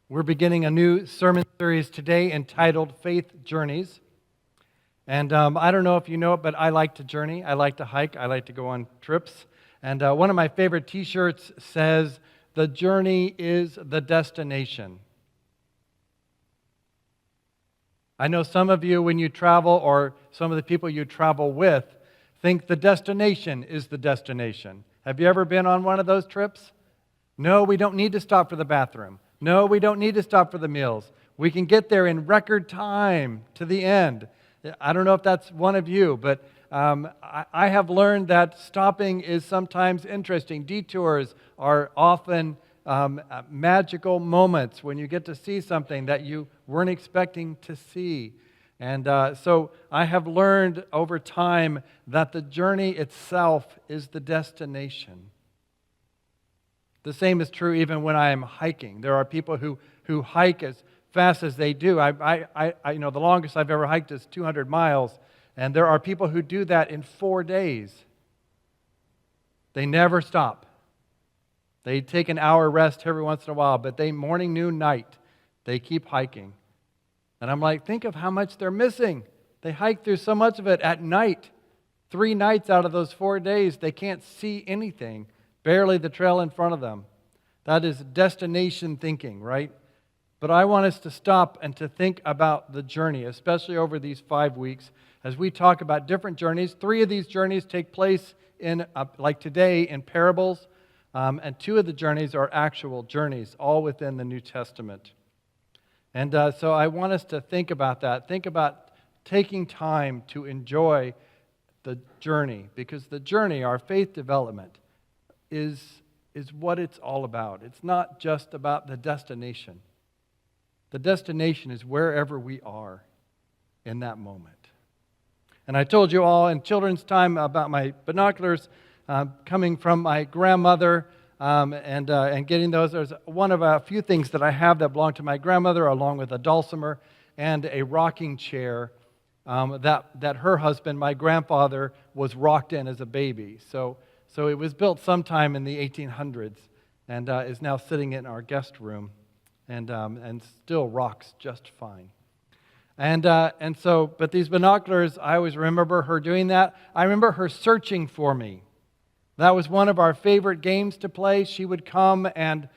We're beginning a new sermon series today entitled Faith Journeys. And I don't know if you know it, but I like to journey. I like to hike. I like to go on trips. And one of my favorite t-shirts says, "The journey is the destination." I know some of you, when you travel, or some of the people you travel with, think the destination is the destination. Have you ever been on one of those trips? No, we don't need to stop for the bathroom. No, we don't need to stop for the meals. We can get there in record time to the end. I don't know if that's one of you, but I have learned that stopping is sometimes interesting. Detours are often magical moments when you get to see something that you weren't expecting to see. And so I have learned over time that the journey itself is the destination. The same is true even when I am hiking. There are people who hike as fast as they do. The longest I've ever hiked is 200 miles, and there are people who do that in 4 days. They never stop. They take an hour rest every once in a while, but they morning, noon, night, they keep hiking. And I'm like, think of how much they're missing. They hike through so much of it at night. 3 nights out of those 4 days, they can't see anything. Barely the trail in front of them. That is destination thinking, right? But I want us to stop and to think about the journey, especially over these 5 weeks, as we talk about different journeys. 3 of these journeys take place in, like today, in parables, and 2 of the journeys are actual journeys, all within the New Testament. And so I want us to think about that. Think about taking time to enjoy the journey, because the journey, our faith development, is what it's all about. It's not just about the destination. The destination is wherever we are in that moment. And I told you all in children's time about my binoculars coming from my grandmother and getting those. There's one of a few things that I have that belong to my grandmother, along with a dulcimer and a rocking chair that her husband, my grandfather, was rocked in as a baby. So it was built sometime in the 1800s and is now sitting in our guest room and still rocks just fine. But these binoculars, I always remember her doing that. I remember her searching for me. That was one of our favorite games to play. She would come and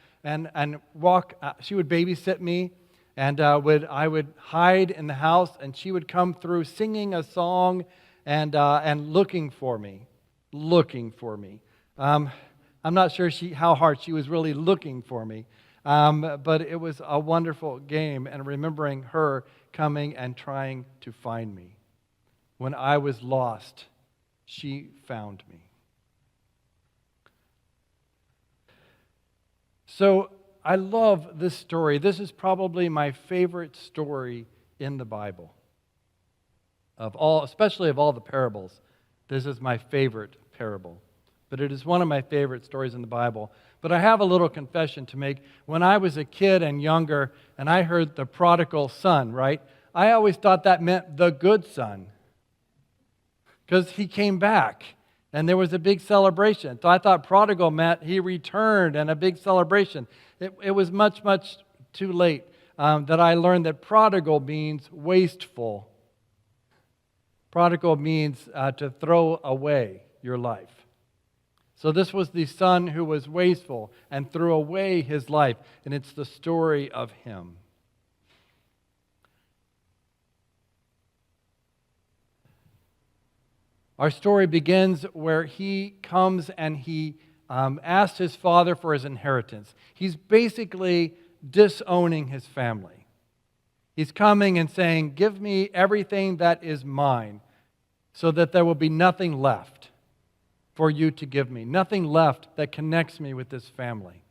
walk. She would babysit me, and I would hide in the house, and she would come through singing a song and looking for me. I'm not sure how hard she was really looking for me, but it was a wonderful game, and remembering her coming and trying to find me. When I was lost, she found me. So I love this story. This is probably my favorite story in the Bible. Especially of all the parables, this is my favorite parable. But it is one of my favorite stories in the Bible. But I have a little confession to make. When I was a kid and younger, and I heard the prodigal son, right? I always thought that meant the good son, because he came back, and there was a big celebration. So I thought prodigal meant he returned and a big celebration. It was much, much too late that I learned that prodigal means wasteful. Prodigal means to throw away your life. So this was the son who was wasteful and threw away his life, and it's the story of him. Our story begins where he comes and he asks his father for his inheritance. He's basically disowning his family. He's coming and saying, "Give me everything that is mine, so that there will be nothing left for you to give me, nothing left that connects me with this family."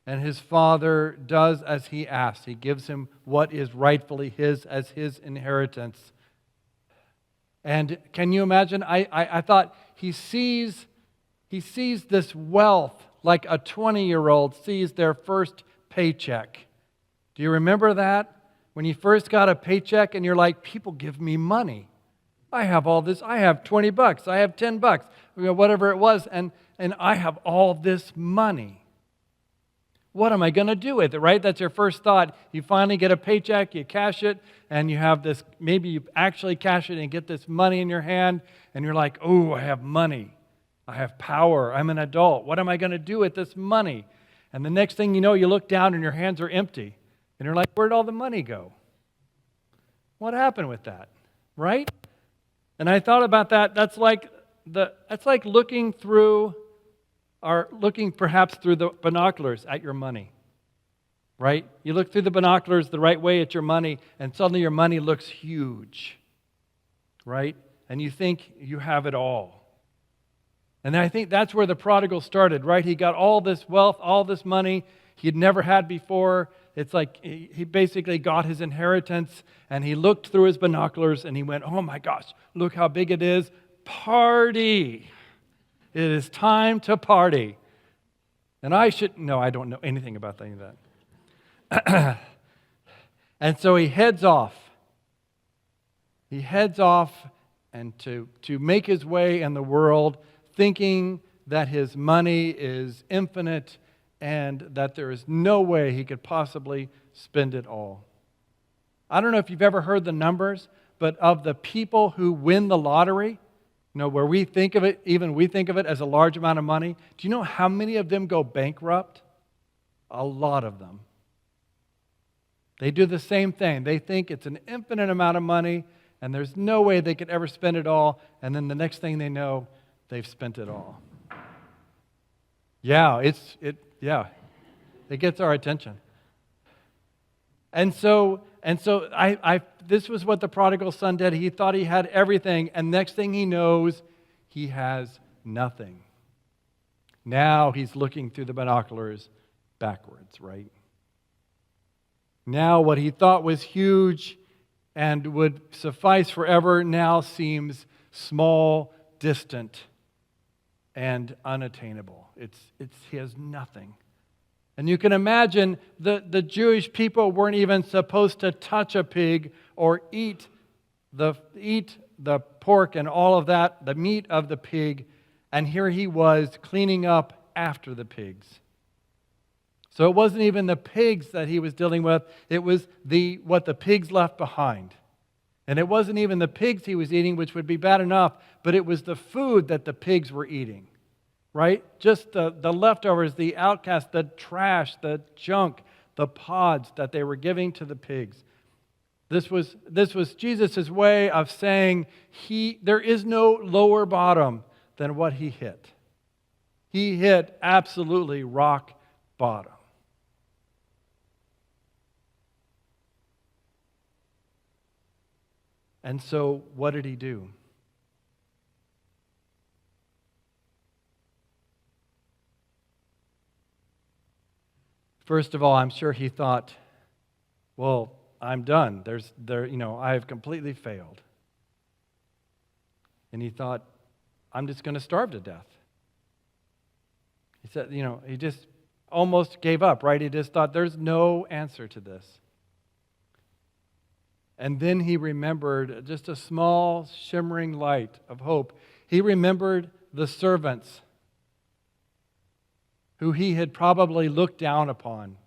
And his father does as he asks. He gives him what is rightfully his as his inheritance. And can you imagine? I thought he sees this wealth like a 20-year-old sees their first paycheck. Do you remember that? When you first got a paycheck and you're like, people give me money. I have all this. I have $20. I have $10, whatever it was, and I have all this money. What am I going to do with it, right? That's your first thought. You finally get a paycheck, you cash it, and you have this, maybe you actually cash it and get this money in your hand, and you're like, oh, I have money. I have power. I'm an adult. What am I going to do with this money? And the next thing you know, you look down and your hands are empty. And you're like, where'd all the money go? What happened with that, right? And I thought about that. That's like looking perhaps through the binoculars at your money, right? You look through the binoculars the right way at your money, and suddenly your money looks huge, right? And you think you have it all. And I think that's where the prodigal started, right? He got all this wealth, all this money he'd never had before. It's like he basically got his inheritance, and he looked through his binoculars and he went, oh my gosh, look how big it is. Party. It is time to party. And I don't know anything about any of that. And so he heads off. He heads off and to make his way in the world, thinking that his money is infinite and that there is no way he could possibly spend it all. I don't know if you've ever heard the numbers, but of the people who win the lottery, where we think of it as a large amount of money, do you know how many of them go bankrupt? A lot of them. They do the same thing. They think it's an infinite amount of money, and there's no way they could ever spend it all, and then the next thing they know, they've spent it all. Yeah, it gets our attention. And so this was what the prodigal son did. He thought he had everything, and next thing he knows, he has nothing. Now he's looking through the binoculars backwards, right? Now what he thought was huge and would suffice forever now seems small, distant, and unattainable. He has nothing. And you can imagine the Jewish people weren't even supposed to touch a pig or eat the pork and all of that, the meat of the pig, and here he was cleaning up after the pigs. So it wasn't even the pigs that he was dealing with, it was what the pigs left behind. And it wasn't even the pigs he was eating, which would be bad enough, but it was the food that the pigs were eating. Right? Just the leftovers, the outcasts, the trash, the junk, the pods that they were giving to the pigs. This was Jesus' way of saying there is no lower bottom than what he hit. He hit absolutely rock bottom. And so what did he do? First of all, I'm sure he thought, well, I'm done. I have completely failed. And he thought, I'm just going to starve to death. He said, he just almost gave up, right? He just thought, there's no answer to this. And then he remembered just a small, shimmering light of hope. He remembered the servants who he had probably looked down upon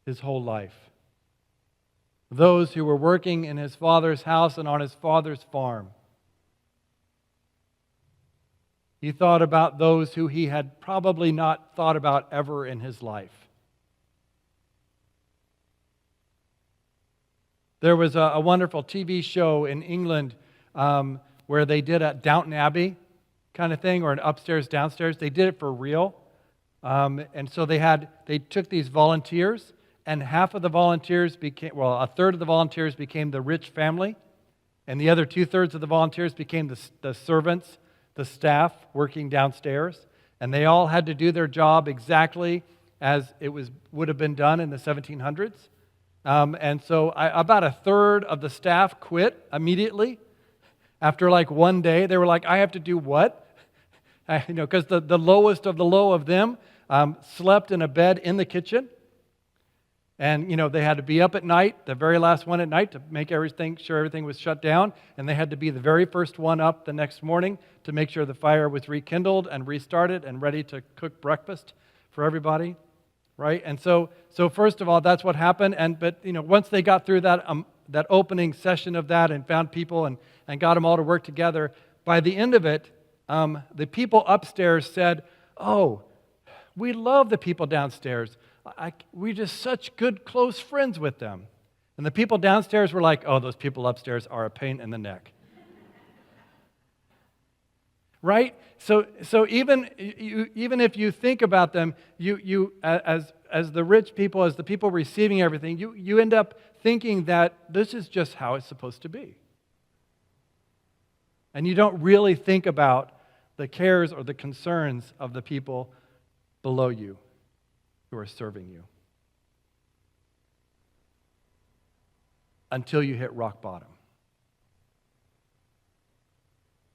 his whole life. Those who were working in his father's house and on his father's farm. He thought about those who he had probably not thought about ever in his life. There was a wonderful TV show in England where they did a Downton Abbey kind of thing, or an upstairs, downstairs. They did it for real. And so they took these volunteers, and half of the volunteers a third of the volunteers became the rich family, and the other 2/3 of the volunteers became the servants, the staff working downstairs, and they all had to do their job exactly as it would have been done in the 1700s. And so about a third of the staff quit immediately after like one day. They were like, I have to do what? Because the lowest of the low of them slept in a bed in the kitchen. And, they had to be up at night, the very last one at night, to make sure everything was shut down. And they had to be the very first one up the next morning to make sure the fire was rekindled and restarted and ready to cook breakfast for everybody, right? And so first of all, that's what happened. But once they got through that opening session of that and found people and got them all to work together, by the end of it, the people upstairs said, "Oh, we love the people downstairs. We're just such good, close friends with them." And the people downstairs were like, "Oh, those people upstairs are a pain in the neck." Right? So even if you think about them, you as the rich people, as the people receiving everything, you end up thinking that this is just how it's supposed to be. And you don't really think about the cares or the concerns of the people below you who are serving you until you hit rock bottom.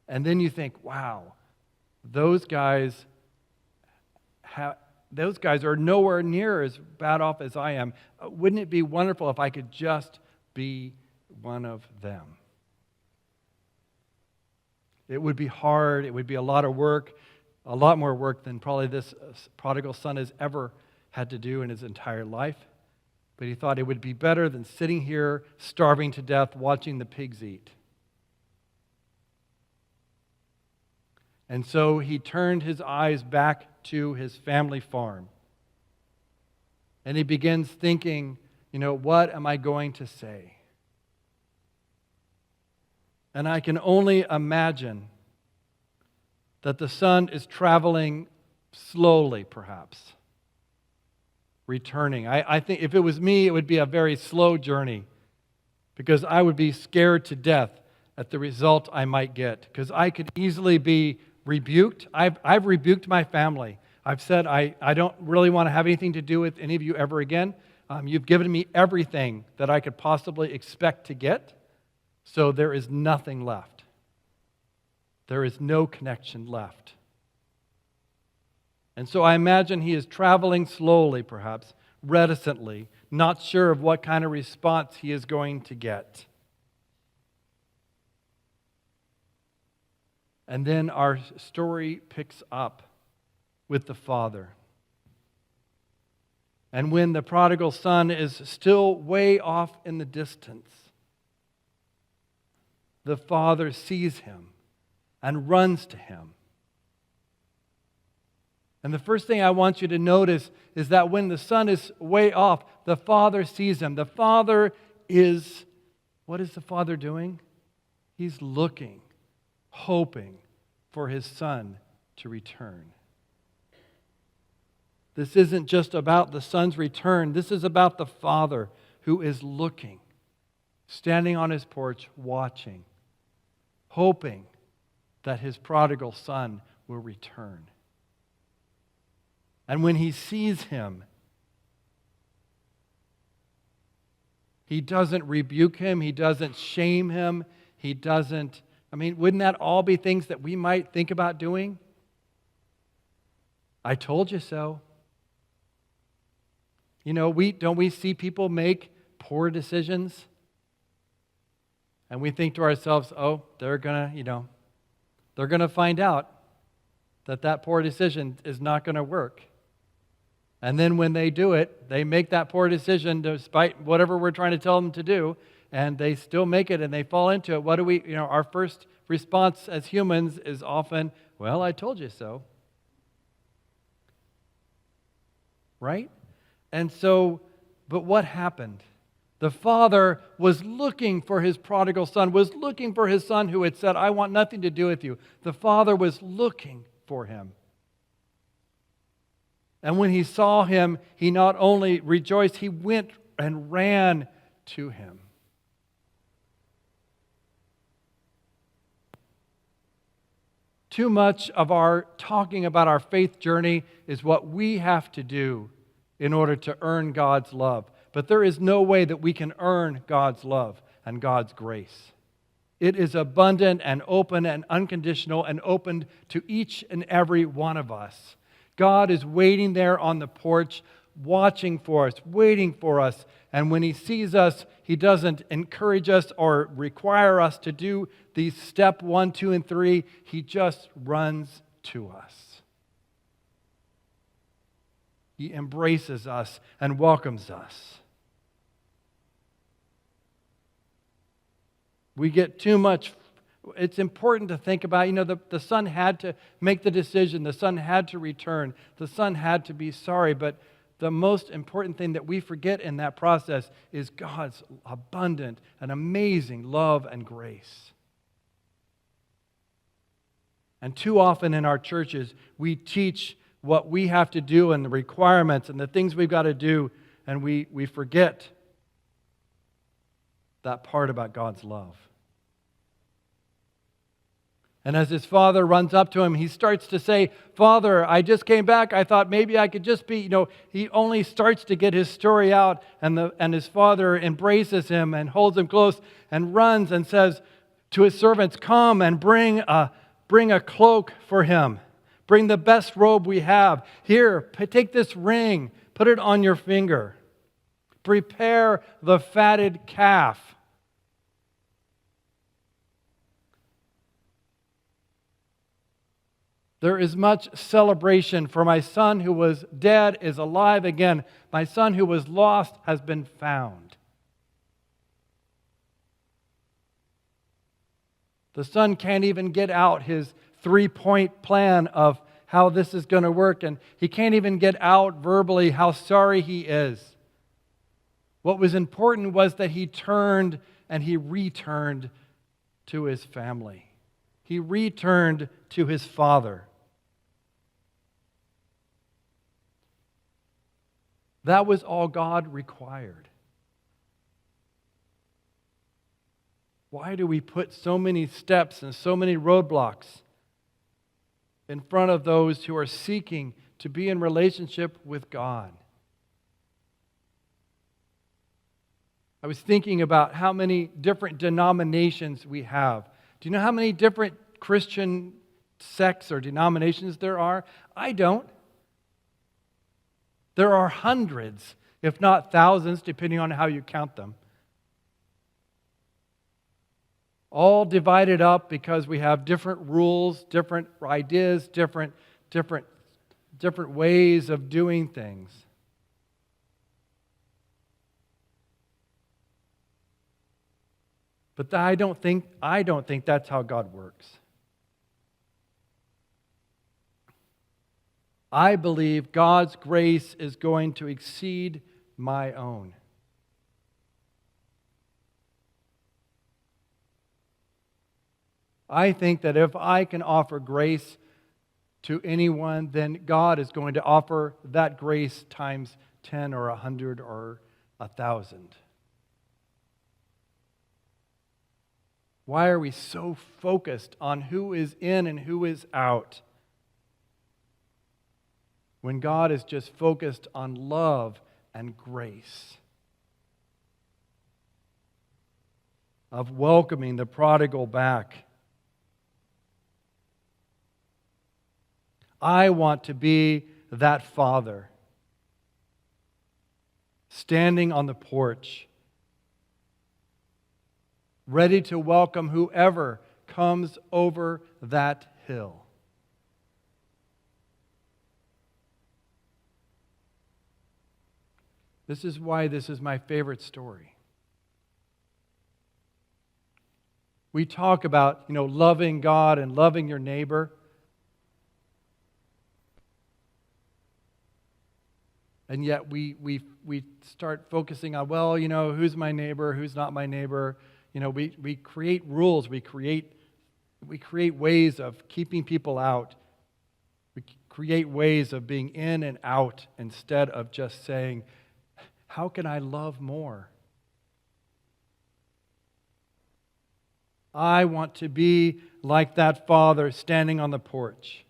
And then you think, wow, those guys are nowhere near as bad off as I am. Wouldn't it be wonderful if I could just be one of them? It would be hard. It would be a lot of work, a lot more work than probably this prodigal son has ever had to do in his entire life. But he thought it would be better than sitting here starving to death watching the pigs eat. And so he turned his eyes back to his family farm. And he begins thinking, what am I going to say? And I can only imagine that the son is traveling slowly, perhaps, returning. I think if it was me, it would be a very slow journey because I would be scared to death at the result I might get because I could easily be rebuked. I've rebuked my family. I've said, I don't really want to have anything to do with any of you ever again. You've given me everything that I could possibly expect to get, so there is nothing left. There is no connection left. And so I imagine he is traveling slowly, perhaps, reticently, not sure of what kind of response he is going to get. And then our story picks up with the father. And when the prodigal son is still way off in the distance, the father sees him and runs to him. And the first thing I want you to notice is that when the son is way off, the father sees him. The father is, what is the father doing? He's looking, hoping for his son to return. This isn't just about the son's return. This is about the father who is looking, standing on his porch, watching, hoping that his prodigal son will return. And when he sees him, he doesn't rebuke him, he doesn't shame him, he doesn't, wouldn't that all be things that we might think about doing? I told you so. Don't we see people make poor decisions? And we think to ourselves, oh, they're gonna find out that poor decision is not going to work. And then when they do it, they make that poor decision despite whatever we're trying to tell them to do, and they still make it and they fall into it. What do we, our first response as humans is often, well, I told you so. Right? And so, but what happened? The father was looking for his prodigal son, was looking for his son who had said, I want nothing to do with you. The father was looking for him. And when he saw him, he not only rejoiced, he went and ran to him. Too much of our talking about our faith journey is what we have to do in order to earn God's love. But there is no way that we can earn God's love and God's grace. It is abundant and open and unconditional and open to each and every one of us. God is waiting there on the porch, watching for us, waiting for us. And when he sees us, he doesn't encourage us or require us to do these step 1, 2, and 3. He just runs to us. He embraces us and welcomes us. We get too much. It's important to think about, the son had to make the decision. The son had to return. The son had to be sorry. But the most important thing that we forget in that process is God's abundant and amazing love and grace. And too often in our churches, we teach what we have to do and the requirements and the things we've got to do, and we forget that part about God's love. And as his father runs up to him, he starts to say, "Father, I just came back. I thought maybe I could just be," he only starts to get his story out, and his father embraces him and holds him close and runs and says to his servants, "Come and bring a cloak for him. Bring the best robe we have. Here, take this ring, put it on your finger. Prepare the fatted calf." There is much celebration, for my son who was dead is alive again. My son who was lost has been found. The son can't even get out his 3-point plan of how this is going to work, and he can't even get out verbally how sorry he is. What was important was that he turned and he returned to his family. He returned to his father. That was all God required. Why do we put so many steps and so many roadblocks in front of those who are seeking to be in relationship with God? I was thinking about how many different denominations we have. Do you know how many different Christian sects or denominations there are? I don't. There are hundreds, if not thousands, depending on how you count them. All divided up because we have different rules, different ideas, different ways of doing things. But I don't think that's how God works. I believe God's grace is going to exceed my own. I think that if I can offer grace to anyone, then God is going to offer that grace times 10 or 100 or 1,000. Why are we so focused on who is in and who is out, when God is just focused on love and grace, of welcoming the prodigal back? I want to be that father standing on the porch, ready to welcome whoever comes over that hill. This is why this is my favorite story. We talk about, loving God and loving your neighbor. And yet we start focusing on, who's my neighbor, who's not my neighbor. We create rules, we create ways of keeping people out. We create ways of being in and out instead of just saying, how can I love more? I want to be like that father standing on the porch,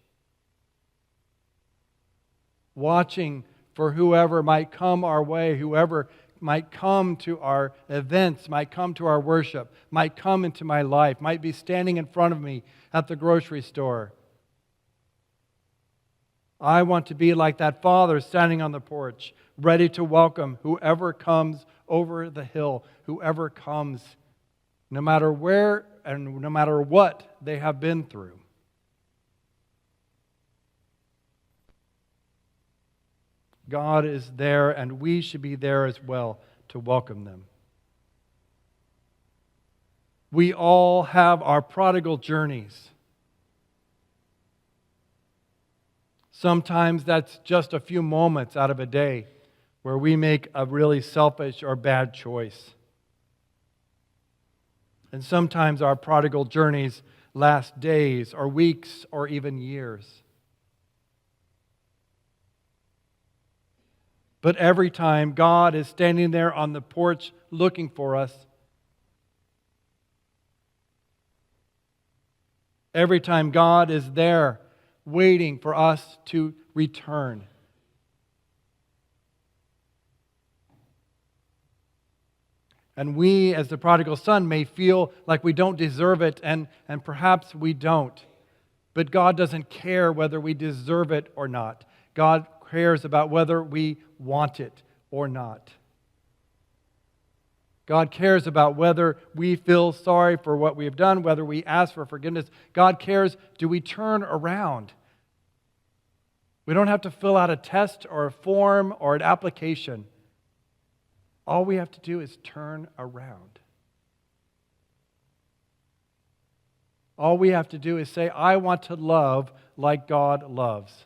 watching for whoever might come our way, whoever might come to our events, might come to our worship, might come into my life, might be standing in front of me at the grocery store. I want to be like that father standing on the porch, ready to welcome whoever comes over the hill, whoever comes, no matter where and no matter what they have been through. God is there, and we should be there as well to welcome them. We all have our prodigal journeys. Sometimes that's just a few moments out of a day where we make a really selfish or bad choice. And sometimes our prodigal journeys last days or weeks or even years. But every time God is standing there on the porch looking for us, every time God is there waiting for us to return. And we, as the prodigal son, may feel like we don't deserve it, and perhaps we don't. But God doesn't care whether we deserve it or not. God cares about whether we want it or not. God cares about whether we feel sorry for what we have done, whether we ask for forgiveness. God cares, do we turn around? We don't have to fill out a test or a form or an application. All we have to do is turn around. All we have to do is say, I want to love like God loves.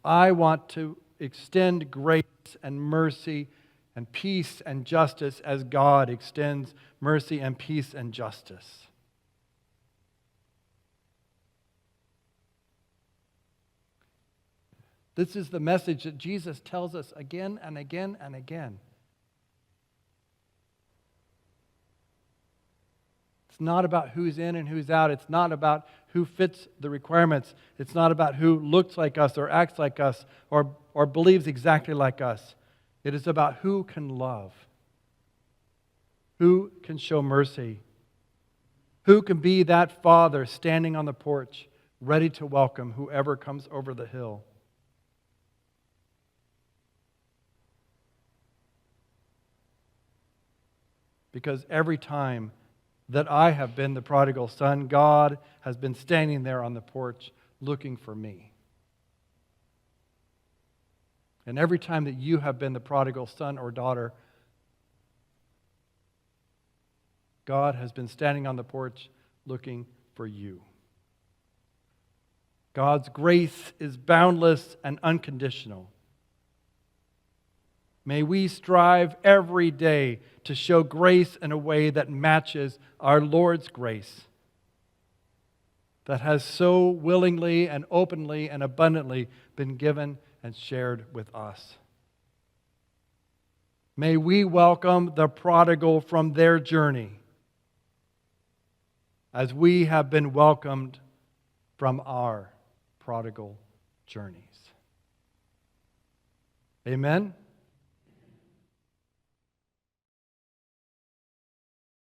I want to extend grace and mercy and peace and justice as God extends mercy and peace and justice. This is the message that Jesus tells us again and again and again. It's not about who's in and who's out. It's not about who fits the requirements. It's not about who looks like us or acts like us or believes exactly like us. It is about who can love, who can show mercy, who can be that father standing on the porch ready to welcome whoever comes over the hill. Because every time that I have been the prodigal son, God has been standing there on the porch looking for me. And every time that you have been the prodigal son or daughter, God has been standing on the porch looking for you. God's grace is boundless and unconditional. May we strive every day to show grace in a way that matches our Lord's grace, that has so willingly and openly and abundantly been given and shared with us. May we welcome the prodigal from their journey as we have been welcomed from our prodigal journeys. Amen.